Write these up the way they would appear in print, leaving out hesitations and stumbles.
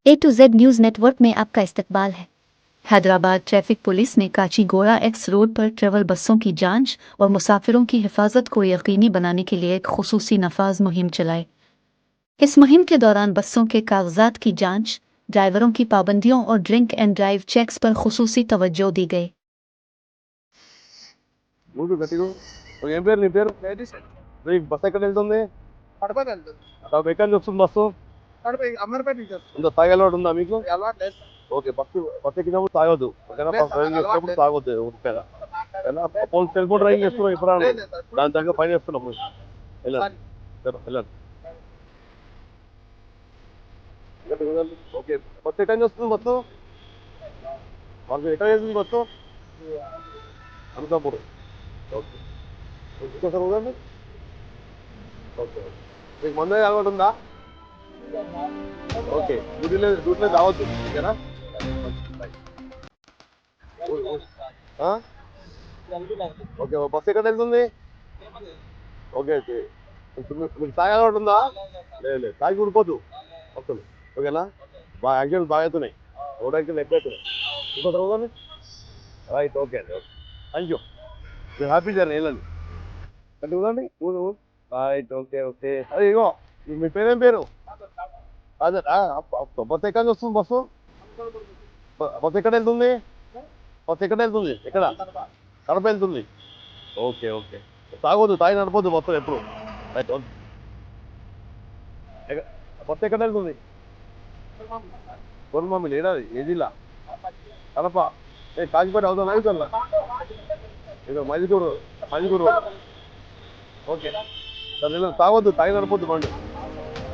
A to Z news network में आपका इस्तकबाल है। हैदराबाद ट्रैफिक पुलिस ने काचीगोड़ा एक्स रोड पर ट्रेवल बसों की जांच और मुसाफिरों की हिफाजत को यकीनी बनाने के लिए एक खुसूसी नफाज मुहिम चलाई। इस मुहिम के दौरान बसों के कागजात की जांच, ड्राइवरों की पाबंदियों और ड्रिंक एंड ड्राइव चेक्स पर खुसूसी तवज्जो दी गई। ఏం పేరు నీ పేరు? బస్ ఎక్కడ వెళ్తుంది? కడప వెళ్తుంది. అక్కడ ఎక్కడి నుంచి వస్తుంది బస్సు? కడప అమర్పేట నుంచి వస్తుంది. ఇంత తాగే అలవాటు ఉందా మీకు? అలవాటు లేదు. ఓకే, బస్సు ఎక్కినప్పుడు తాగొద్దు, ఓకేనా? డ్రైవింగ్ చేసినప్పుడు తాగొద్దు ఓకేనా? టెలిఫోన్ డ్రైవింగ్ చేస్తున్నాం ఇప్పుడు దాని తగ్గ ఫైన్ చేస్తున్నాం. వెళ్ళండి. ఓకే, బస్సు ఎక్కడి నుంచి వస్తుంది బస్సు? ఎక్కడ వెళ్తుంది బస్సు? అనంతపూర్. ఓకే, చూడండి. ఓకే, మీకు మందు అలవాటు ఉందా? ఓకే, డ్యూటీలో రావద్దు, ఓకేనా? ఓకే, బస్సు ఎక్కడ వెళ్తుంది? ఓకే ఓకే, మీకు తాగే అలవాటు ఉందా? లేదు, తాగి ఊడిపోద్దు బస్సులు, ఓకేనా? బాగా యాక్సిడెంట్స్ బాగా అవుతున్నాయి, రోడ్ యాక్సిడెంట్ ఎక్కువ అవుతున్నాయి. ఇంకో చదువుకోండి. రైట్, ఓకే అండి, ఓకే, థ్యాంక్ యూ. మీరు హ్యాపీ జర్నీ, వెళ్ళండి. అంటే చూడండి. Right, okay okay. అదే ఇగో, మీ పేరేం పేరు? అదే బస్సు ఎక్కడి నుంచి వస్తుంది బస్సు? బస్సు ఎక్కడ వెళ్తుంది? బస్సు ఎక్కడ వెళ్తుంది? ఎక్కడ? కడప వెళ్తుంది. ఓకే ఓకే, తాగొద్దు, తాగి నడపొద్దు బస్సు ఎప్పుడు. రైట్, బస్సు ఎక్కడ వెళ్తుంది? మమ్మీ ఏడాది ఏ జిల్లా? కడప. కాజీపేట అవుతుందా? అవుతుందా? ఇక మైదుకూరు. ఓకే, సరే, తాగొద్దు, తాగి నడపొద్దు బండి.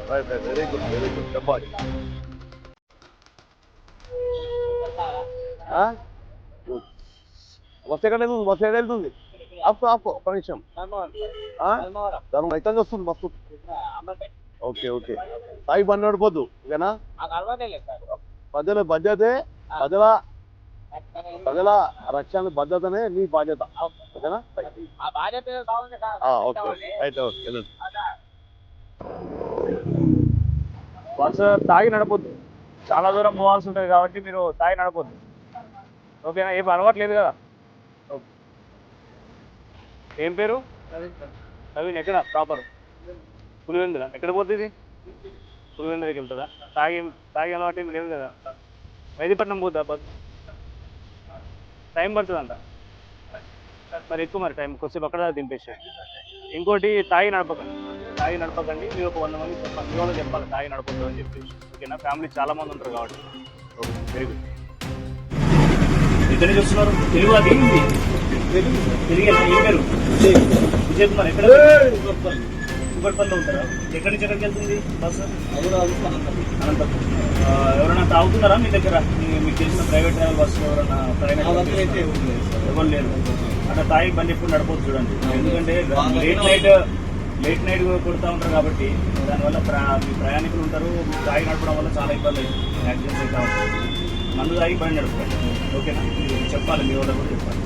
రైట్, వెరీ గుడ్ చెప్పాలి. బస్సు ఎక్కడ వెళ్తుంది? ఆపు ఒక నిమిషం. దాని ఎక్కడి వస్తుంది బస్సు? ఓకే ఓకే, తాగి బండి నడపొద్దు, ఓకేనా? ప్రజల రక్షణ భద్రతనే నీ బాధ్యత, ఓకేనా? Okay, right, okay. బస్సు తాగి నడపొద్దు, చాలా దూరం పోవాల్సి ఉంటుంది కాబట్టి మీరు తాగి నడపొద్దు, ఓకేనా? ఏం అలవాటు లేదు కదా. ఏం పేరు? నవీన్. ఎక్కడ ప్రాపర్? పులివెందుల. ఎక్కడ పోతుంది? పులివెందులకి వెళ్తుందా? తాగి అలవాటు ఏం లేదు కదా. మెహదీపట్నం పోతుందా బస్సు? టైం పడుతుందంట మరి, ఎక్కువ మరి టైం కొద్దిసేపు అక్కడ దింపేసి. ఇంకోటి, తాగి నడపకండి. మీరు ఒక 100 మంది చెప్పాలి, మీ వాళ్ళు చెప్పాలి తాగి నడపద్దు అని చెప్పేసి, ఓకేనా? ఫ్యామిలీ చాలా మంది ఉంటారు కాబట్టి. Okay, very good. ఎక్కడి నుంచి వస్తున్నారు? తెలుగు అది హిందీ? తెలుగు. ఏం పేరు? విజయ్ కుమార్. ఎక్కడ? కుకట్పల్లిలో ఉంటారా? ఎక్కడి నుంచి ఎక్కడికి వెళ్తుంది బస్సు? అనంతపురం. ఎవరైనా తాగుతున్నారా మీ దగ్గర? మీకు తెలిసిన ప్రైవేట్ ట్రావెల్ బస్సు ఎవరైనా ఎవరు లేరు? అట్లా తాగి బండి ఎప్పుడు నడపొద్దు చూడండి, ఎందుకంటే లేట్ నైట్ కొడుతూ ఉంటారు కాబట్టి దానివల్ల మీ ప్రయాణికులు ఉంటారు. తాగి నడపడం వల్ల చాలా ఇబ్బంది అవుతుంది, యాక్సిడెంట్స్ అయితే ఉంటాయి. మందు తాగి బండి నడుపుతారు, ఓకేనా? చెప్పాలి, మీ వాళ్ళకు కూడా చెప్పాలి.